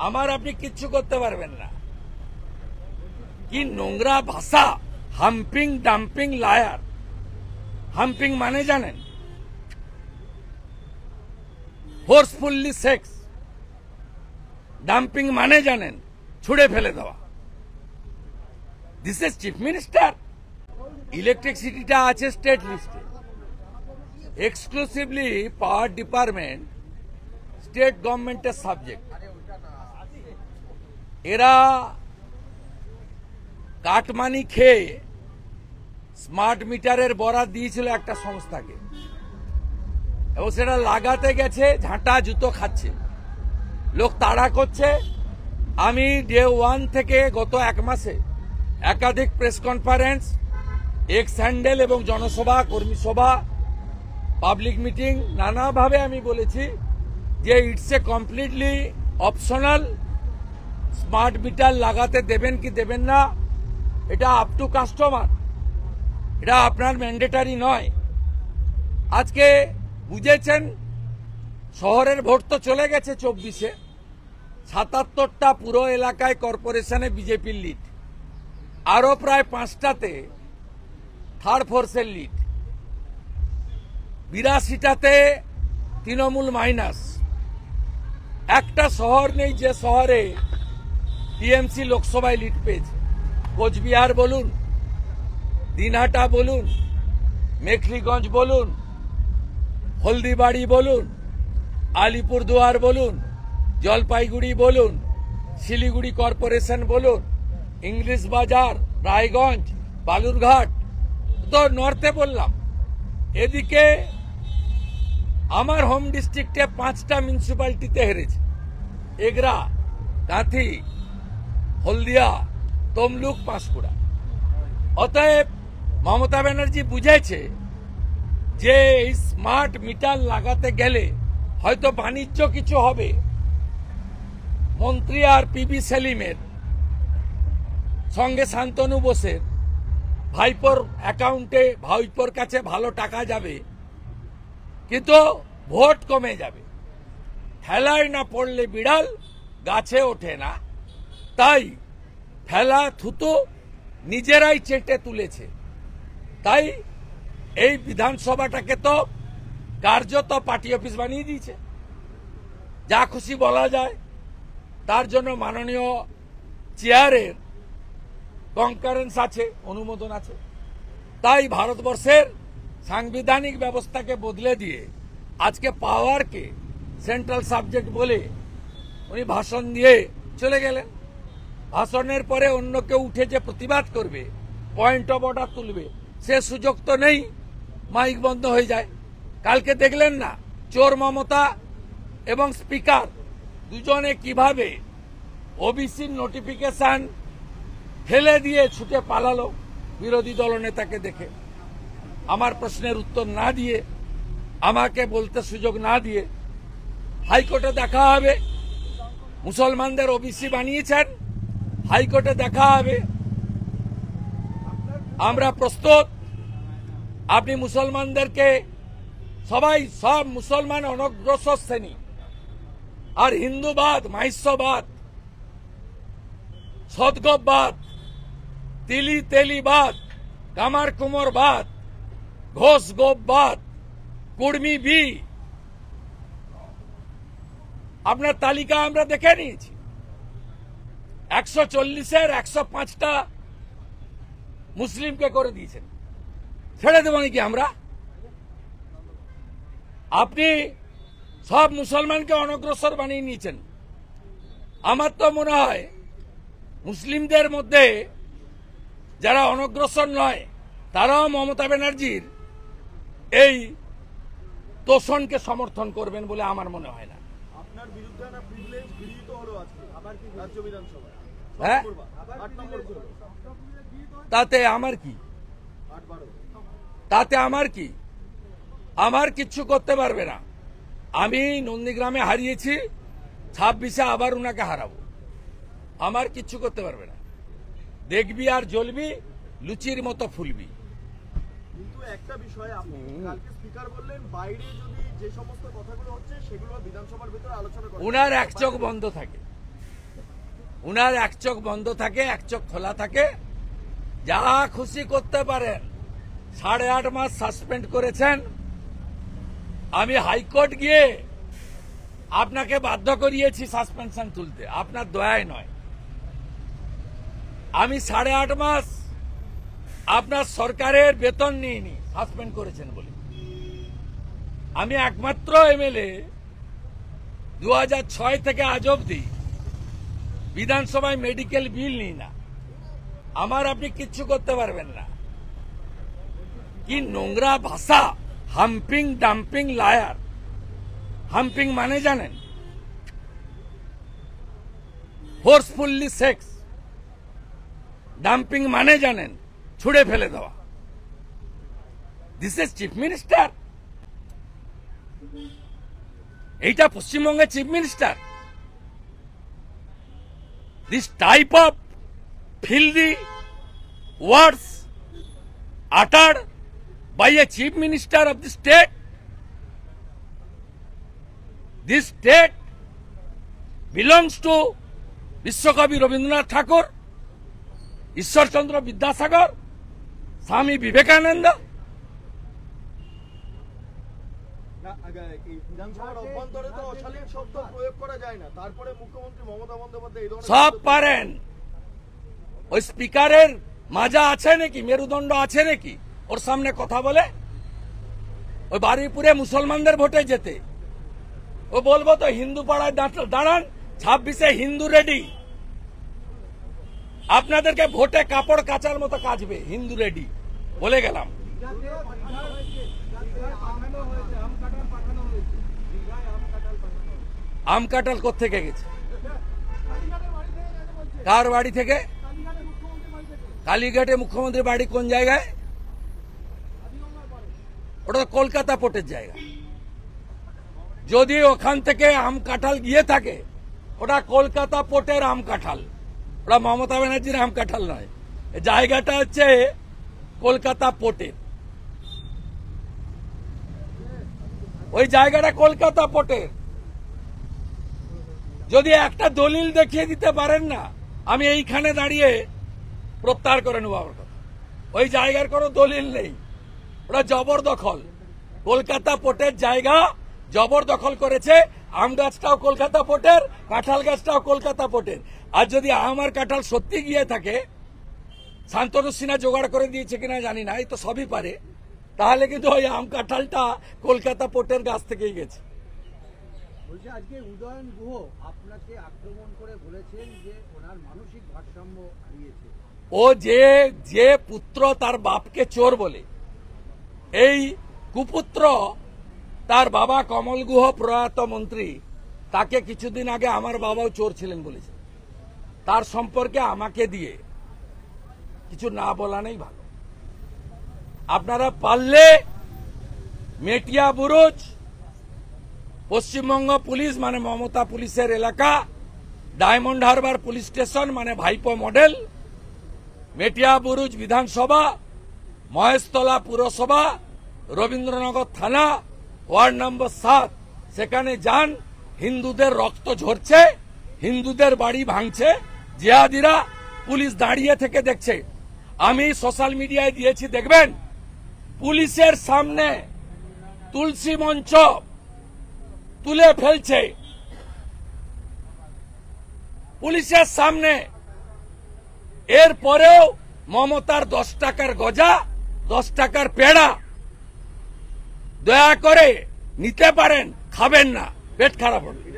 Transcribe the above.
আমার আপনি কিচ্ছু করতে পারবেন না। কি নোংরা ভাষা, হাম্পিং ডাম্পিং লায়ার। হাম্পিং মানে জানেন? ফোর্সফুল্লি সেক্স। ডাম্পিং মানে জানেন? ছুড়ে ফেলে দেওয়া। This is chief minister. ইলেকট্রিসিটিটা আছে স্টেট লিস্টে, এক্সক্লুসিভলি পাওয়ার ডিপার্টমেন্ট স্টেট গভর্নমেন্টের সাবজেক্ট। এরা কাটমানি খেয়ে স্মার্ট মিটারের বরাত দিয়েছিল একটা সংস্থাকে, এবং সেটা লাগাতে গেছে, ঝাঁটা জুতো খাচ্ছে, লোক তাড়া করছে। আমি ডে 1 থেকে গত 1 মাসে একাধিক প্রেস কনফারেন্স, এক্স হ্যান্ডেল এবং জনসভা, কর্মী সভা, পাবলিক মিটিং নানাভাবে আমি বলেছি যে it's a completely optional. Smart meter লাগাতে দেবেন কি দেবেন না এটা আপ টু কাস্টমার, এটা আপনার ম্যান্ডেটারি নয়। আজকে বুঝেছেন, শহরের ভোট তো চলে গেছে 24-এ, 77টা পুরো এলাকায় কর্পোরেশনে বিজেপির লিড, আরো প্রায় 5টাতে থার্ড ফোর্সের লিড, 82টাতে তৃণমূল মাইনাস। একটা শহর নেই যে শহরে টিএমসি লোকসভায় লিড পেয়েছে। কোচবিহার বলুন, দিনহাটা বলুন, মেখলিগঞ্জ বলুন, হলদিবাড়ি বলুন, আলিপুরদুয়ার বলুন, জলপাইগুড়ি বলুন, শিলিগুড়ি কর্পোরেশন বলুন, ইংলিশ বাজার, রায়গঞ্জ, বালুরঘাট, তো নর্থে বললাম। এদিকে আমার হোম ডিস্ট্রিক্টে 5টা মিউনিসিপ্যালিটিতে হেরেছে, এগরা, কাঁথি, হলদিয়া, তমলুক, পাঁশকুড়া। অতএব মমতা ব্যানার্জি বুঝেছে যে এই স্মার্ট মিটার লাগাতে গেলে হয়তো বাণিজ্য কিছু হবে। মন্ত্রী আর পিবি সেলিমের সঙ্গে শান্তনু বোসের ভাইপোর অ্যাকাউন্টে, ভাইপোর কাছে ভালো টাকা যাবে, কিন্তু ভোট কমে যাবে। ঠেলায় না পড়লে বিড়াল গাছে ওঠে না, তাই ফেলা থুতু নিজেরাই চেটে তুলেছে। তাই এই বিধানসভাটাকে তো কার্যত পার্টি অফিস বানিয়ে দিয়েছে, যা খুশি বলা যায়। তার জন্য মাননীয় চেয়ারের কনকারেন্স আছে, অনুমোদন আছে। তাই ভারতবর্ষের সাংবিধানিক ব্যবস্থাকে বদলে দিয়ে আজকে পাওয়ারকে সেন্ট্রাল সাবজেক্ট বলে উনি ভাষণ দিয়ে চলে গেলেন। ভাষণের পরে অন্য কেউ উঠে যে প্রতিবাদ করবে, পয়েন্ট অফ অর্ডার তুলবে, সে সুযোগ তো নেই, মাইক বন্ধ হয়ে যায়। কালকে দেখলেন না চোর মমতা এবং স্পিকার দুজনে কিভাবে ওবিসির নোটিফিকেশন ফেলে দিয়ে ছুটে পালালো বিরোধী দলনেতাকে দেখে। আমার প্রশ্নের উত্তর না দিয়ে, আমাকে বলতে সুযোগ না দিয়ে হাইকোর্টে দেখা হবে। মুসলমানদের ওবিসি বানিয়েছেন, হাইকোর্টে দেখা হবে। আমরা প্রস্তুত। আপনি মুসলমানদেরকে সব মুসলমান অনগ্রসর শ্রেণী, আর হিন্দুবাদ, মাহিষ্যবাদ, সদগববাদ, তিলি তেলিবাদ, কামার কুমোরবাদ, ঘোষ গোপবাদ, কুর্মি বি, আপনার তালিকা আমরা দেখে নিয়েছি। 140-এর 105টা মুসলিমকে করে দিয়েছেন, ছেড়ে দেব নাকি আমরা? আপনি সব মুসলমানকে অনগ্রসর বানিয়ে নিয়েছেন। আমার তো মনে হয় মুসলিমদের মধ্যে যারা অনগ্রসর নয়, তারাও মমতা ব্যানার্জির এই তোষণকে সমর্থন করবেন বলে আমার মনে হয় না। আপনার বিরুদ্ধে না প্রিভিলেজ গৃহীত হলো আজকে রাজ্য বিধানসভায়। হ্যাঁ, তাতে আমার কি? তাতে আমার কি? আমার কিচ্ছু করতে পারবে না। আমি নন্দীগ্রামে হারিয়েছি, 26-এ আবার উনাকে হারাবো। আমার কিচ্ছু করতে পারবে না। দেখবি আর জ্বলবি, লুচির মতো ফুলবি। কিন্তু একটা বিষয়, আপনি কালকে স্পিকার বললেন বাইরে যদি যে সমস্ত কথাগুলো হচ্ছে সেগুলো বিধানসভার ভিতরে আলোচনা করা, উনার এক চোখ বন্ধ থাকে। উনার এক চোখ বন্ধ থাকে, এক চোখ খোলা থাকে, যা খুশি করতে পারেন। 8.5 মাস সাসপেন্ড করেছেন। আমি হাইকোর্ট গিয়ে আপনাকে বাধ্য করিয়েছি সাসপেনশন তুলতে, আপনার দয়ায় নয়। আমি 8.5 মাস আপনার সরকারের বেতন নিইনি, সাসপেন্ড করেছেন বলে। আমি একমাত্র এমএলএ 2006 থেকে আজ অবধি বিধানসভায় মেডিকেল বিল নিই না। আমার আপনি কিচ্ছু করতে পারবেন না। কি নোংরা ভাষা! Humping, dumping, liar. হাম্পিং মানে জানেন? ফোর্সফুল্লি সেক্স। ডাম্পিং মানে জানেন? ছুড়ে ফেলে দেওয়া। This is chief minister. এইটা পশ্চিমবঙ্গের chief minister? This type of filthy words uttered by a chief minister of the state. This state belongs to Vishwakavi Rabindranath Tagore, Ishwar Chandra Vidyasagar, Swami Vivekananda. বিধানসভার অভ্যন্তরে তো অশালীন শব্দ প্রয়োগ করা যায় না, তারপরে মুখ্যমন্ত্রী মমতা বন্দ্যোপাধ্যায় এই ধরনের সব পারেন। ওই স্পিকারের মাজা আছে নাকি, মেরুদণ্ড আছে নাকি ওর সামনে কথা বলে? ওই বারুইপুরে মুসলমানদের ভোটে যেতে ও বলবো তো হিন্দু পাড়ায় দাঁড়ান, 26-এ হিন্দু রেডি। আপনাদেরকে ভোটে কাপড় কাচার মতো কাচবে, হিন্দু রেডি বলে গেলাম। আম কাঁঠাল কোত্থেকে গেছে? কার বাড়ি থেকে? কালীঘাটে মুখ্যমন্ত্রীর বাড়ি কোন জায়গায়? ওটা তো কলকাতা পোর্টের জায়গা। যদি ওখান থেকে আম কাঁঠাল গিয়ে থাকে, ওটা কলকাতা পোর্টের আম কাঁঠাল, ওটা মমতা ব্যানার্জির আম কাঁঠাল নয়। জায়গাটা হচ্ছে কলকাতা পোর্টের। ওই জায়গাটা কলকাতা পোর্টের। যদি একটা দলিল দেখিয়ে দিতে পারেন না, আমি এইখানে দাঁড়িয়ে প্রত্যাহার করে নেব আমার কথা। ওই জায়গার কোনো দলিল নেই, ওরা জবরদখল। কলকাতা পোর্টের জায়গা জবরদখল করেছে। আম গাছটাও কলকাতা পোর্টের, কাঁঠাল গাছটাও কলকাতা পোর্টের। আর যদি আম আর কাঁঠাল সত্যি গিয়ে থাকে, শান্তনু সিনহা জোগাড় করে দিয়েছে কিনা জানি না, এই তো সবই পারে, তাহলে কিন্তু ওই আম কাঁঠালটা কলকাতা পোর্টের গাছ থেকেই গেছে। বলছি আজকে উদয়ন গুহ আপনাকে আক্রমণ করে বলেছেন যে ওনার মানসিক ভারসাম্য হারিয়েছে। ও যে পুত্র তার বাপকে চোর বলে, এই কুপুত্র তার বাবা কমল গুহ প্রয়াত মন্ত্রী, তাকে কিছুদিন আগে আমার বাবাও চোর ছিলেন বলেছে। তার সম্পর্কে আমাকে দিয়ে কিছু না বলা নেই ভালো। আপনারা পারলে মেটিয়া বুরুজ, পশ্চিমবঙ্গ পুলিশ মানে মমতা পুলিশের এলাকা, ডায়মন্ড হারবার পুলিশ স্টেশন মানে ভাইপো মডেল, মেটিয়া বুরুজ বিধানসভা, মহেশতলা পুরসভা, রবীন্দ্রনগর থানা, ওয়ার্ড নম্বর 7, সেখানে যান। হিন্দুদের রক্ত ঝরছে, হিন্দুদের বাড়ি ভাঙছে জিহাদিরা, পুলিশ দাঁড়িয়ে থেকে দেখছে। আমি সোশ্যাল মিডিয়ায় দিয়েছি, দেখবেন পুলিশের সামনে তুলসী মঞ্চ তুলে ফেলছে, পুলিশের সামনে। এরপরেও মমতার 10 টাকার গজা, 10 টাকার পেড়া দয়া করে নিতে পারেন, খাবেন না, পেট খারাপ হবে।